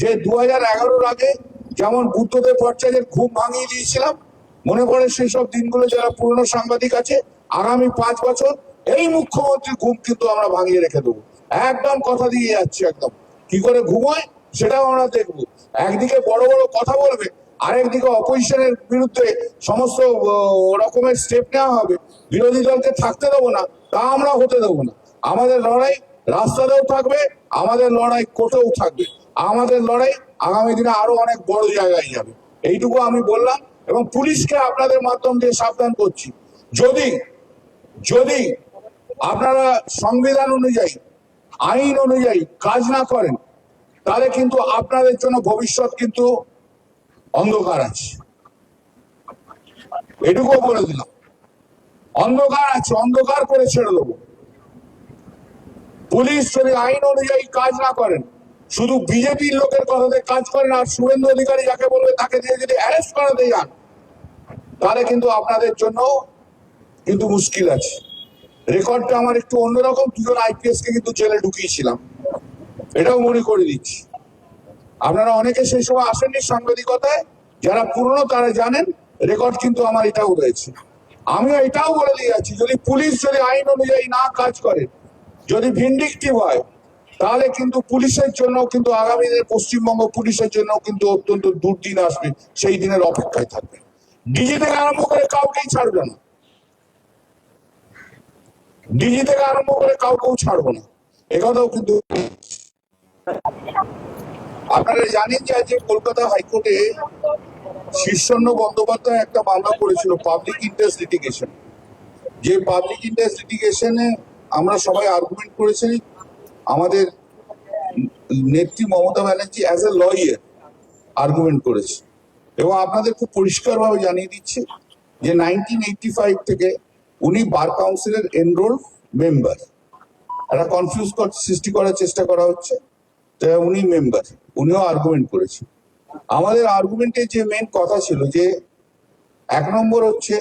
যে 2011-র আগে যেমন বুদ্ধদেব ভট্টাচার্যের ঘুম ভাঙিয়ে দিয়েছিলাম, মনে পড়ে সেই সব দিনগুলো? যারা পুরনো সাংবাদিক আছে, আগামী 5 বছর এই মুখ্যমন্ত্রীর ঘুম কিন্তু আমরা ভাঙিয়ে রেখে দেবো। একদম কথা দিয়ে যাচ্ছি, একদম কি করে ঘুমোয় সেটাও আমরা দেখবো। একদিকে বড় বড় কথা বলবে, আরেকদিকে অপোজিশনের বিরুদ্ধে সমস্ত রকমের স্টেপ নেওয়া হবে। বিরোধী দলকে থাকতে দেবো না, তা আমরা হতে দেবো না। আমাদের লড়াই রাস্তাতেও থাকবে, আমাদের লড়াই কোর্টেও থাকবে, আমাদের লড়াই আগামী দিনে আরো অনেক বড় জায়গায় যাবে। এইটুকু আমি বললাম এবং পুলিশকে আপনাদের মাধ্যম দিয়ে সাবধান করছি, যদি যদি আপনারা সংবিধান অনুযায়ী, আইন অনুযায়ী কাজ না করেন, তাহলে কিন্তু আপনাদের জন্য ভবিষ্যৎ কিন্তু অন্ধকার আছে। এটুকুও বলে দিলাম, অন্ধকার আছে, অন্ধকার করে ছেড়ে দেবো। পুলিশ যদি আইন অনুযায়ী কাজ না করেন, শুধু বিজেপির লোকের কথাতে কাজ করেন আর শুভেন্দু অধিকারী যাকে বলবে তাকে দিয়ে যদি অ্যারেস্ট করাতে যান, তাহলে কিন্তু আপনাদের জন্য কিন্তু মুশকিল আছে। রেকর্ডটা আমার একটু অন্যরকম, 2জন IPS কে কিন্তু জেলে ঢুকিয়েছিলাম, এটাও মনে করে দিচ্ছি। আপনারা অনেকে সেই সময় আসেননি সাংবাদিকতায়, যারা পুরনো তারা জানেন রেকর্ড কিন্তু আমার এটাও রয়েছে। আমিও এটাও বলে দিয়ে যাচ্ছি, যদি পুলিশ যদি আইন অনুযায়ী না কাজ করে, যদি ভিন্ডিকটিভ হয়, তাহলে কিন্তু পুলিশের জন্য কিন্তু আগামী দিনে পশ্চিমবঙ্গ পুলিশের জন্য কিন্তু অত্যন্ত দুর্দিন আসবে, সেই দিনের অপেক্ষায় থাকবে। ডিজি থেকে আরম্ভ করে কাউকেই ছাড়বে না, ডিজি থেকে আরম্ভ করে কাউকেও ছাড়বো না, একথাও কিন্তু। আপনারা জানেন যে আজকে কলকাতা হাইকোর্টে শীর্ষেন্দু বন্দ্যোপাধ্যায় একটা মামলা করেছিল পাবলিক ইন্টারেস্ট লিটিগেশন। যে পাবলিক ইন্টারেস্ট লিটিগেশনে আমরা সবাই আর্গুমেন্ট করেছি, আমাদের নেত্রী Mamata Banerjee as a lawyer argument করেছে। এবং আপনাদের খুব পরিষ্কারভাবে জানিয়ে দিচ্ছি যে 1985 থেকে উনি বার কাউন্সিলের এনরোল মেম্বার। একটা কনফিউজ সৃষ্টি করার চেষ্টা করা হচ্ছে, উনি মেম্বার, উনিও আর্গুমেন্ট করেছেন। আমাদের আর্গুমেন্টের যে মেন কথা ছিল যে 1 নম্বর হচ্ছে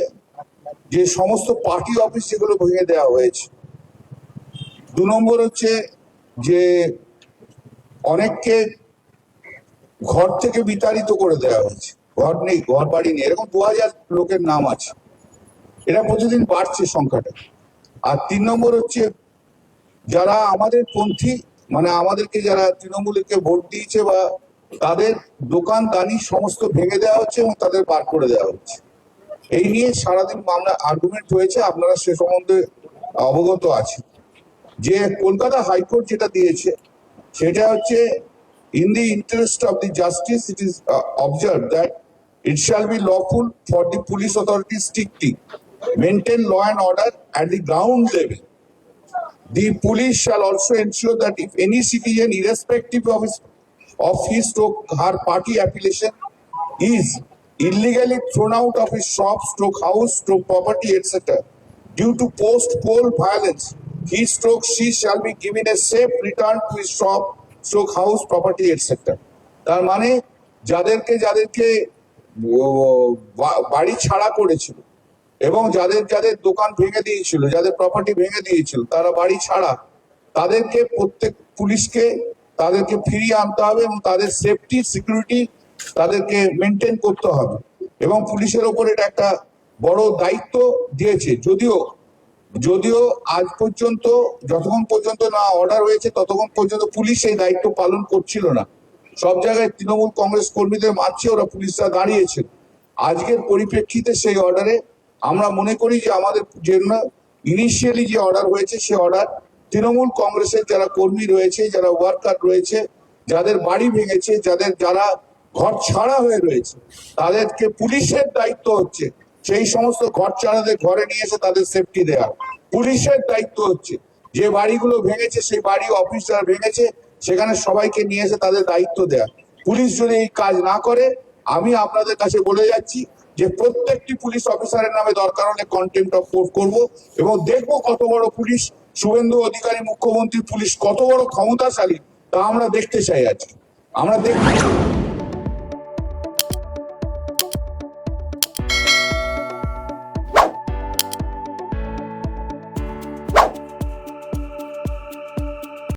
যে সমস্ত পার্টি অফিস যেগুলো ভেঙে দেওয়া হয়েছে, 2 নম্বর হচ্ছে যে অনেককে ঘর থেকে বিতাড়িত করে দেওয়া হয়েছে, ঘর নেই, ঘর বাড়ি নেই, এরকম 2000 লোকের নাম আছে। এটা প্রতিদিন বাড়ছে সংখ্যাটা। আর 3 নম্বর হচ্ছে যারা আমাদের পন্থী, মানে আমাদেরকে যারা তৃণমূলকে ভোট দিয়েছে বা তাদের দোকান দানি সমস্ত ভেঙে দেওয়া হচ্ছে এবং তাদের বার করে দেওয়া হচ্ছে। এই নিয়ে সারাদিন মামলা আর্গুমেন্ট হয়েছে, আপনারা সে সম্বন্ধে অবগত আছেন। যে কলকাতা হাইকোর্ট যেটা দিয়েছে সেটা হচ্ছে, in the interest of the justice it is observed that it shall be lawful for the police authorities strictly maintain law and order at the ground level. The police shall also ensure that if any citizen, irrespective of his stroke her party affiliation, is illegally thrown out of his shop, stroke house, stroke property, etc., due to post-poll violence, he stroke she shall be given a safe return to his shop, stroke house, property, etc. তার মানে যাদেরকে যাদেরকে বাড়ি ছাড়া করেছিল এবং যাদের যাদের দোকান ভেঙে দিয়েছিল, যাদের প্রপার্টি ভেঙে দিয়েছিল, তারা বাড়ি ছাড়া, তাদেরকে প্রত্যেক পুলিশকে তাদেরকে ফিরিয়ে আনতে হবে এবং তাদের সেফটি সিকিউরিটি তাদেরকে মেনটেন করতে হবে। এবং পুলিশের ওপর এটা একটা বড় দায়িত্ব দিয়েছে। যদিও আজ পর্যন্ত যতক্ষণ পর্যন্ত না অর্ডার হয়েছে ততক্ষণ পর্যন্ত পুলিশ এই দায়িত্ব পালন করছিল না। সব জায়গায় তৃণমূল কংগ্রেস কর্মীদের মারছে, ওরা পুলিশরা দাঁড়িয়েছে। আজকের পরিপ্রেক্ষিতে সেই অর্ডারে আমরা মনে করি যে আমাদের জন্য ইনিশিয়ালি যে অর্ডার হয়েছে সে অর্ডার তৃণমূল কংগ্রেসের যারা কর্মী রয়েছে, যারা ওয়ার্কার রয়েছে, যাদের বাড়ি ভেঙেছে, যারা ঘর ছাড়া হয়ে রয়েছে, তাদেরকে পুলিশের দায়িত্ব হচ্ছে সেই সমস্ত ঘর ছাড়াদের ঘরে নিয়ে এসে তাদের সেফটি দেওয়া। পুলিশের দায়িত্ব হচ্ছে যে বাড়িগুলো ভেঙেছে সেই বাড়ি অফিস যারা ভেঙেছে সেখানে সবাইকে নিয়ে এসে তাদের দায়িত্ব দেওয়া। পুলিশ যদি এই কাজ না করে, আমি আপনাদের কাছে বলে যাচ্ছি যে প্রত্যেকটি পুলিশ অফিসারের নামে দরকার হলে কন্টেম্প্ট অফ কোর্ট করবো এবং দেখবো কত বড় পুলিশ, শুভেন্দু অধিকারী মুখ্যমন্ত্রী পুলিশ কত বড় ক্ষমতাশালী তা আমরা দেখতে চাই। আজকে আমরা দেখতে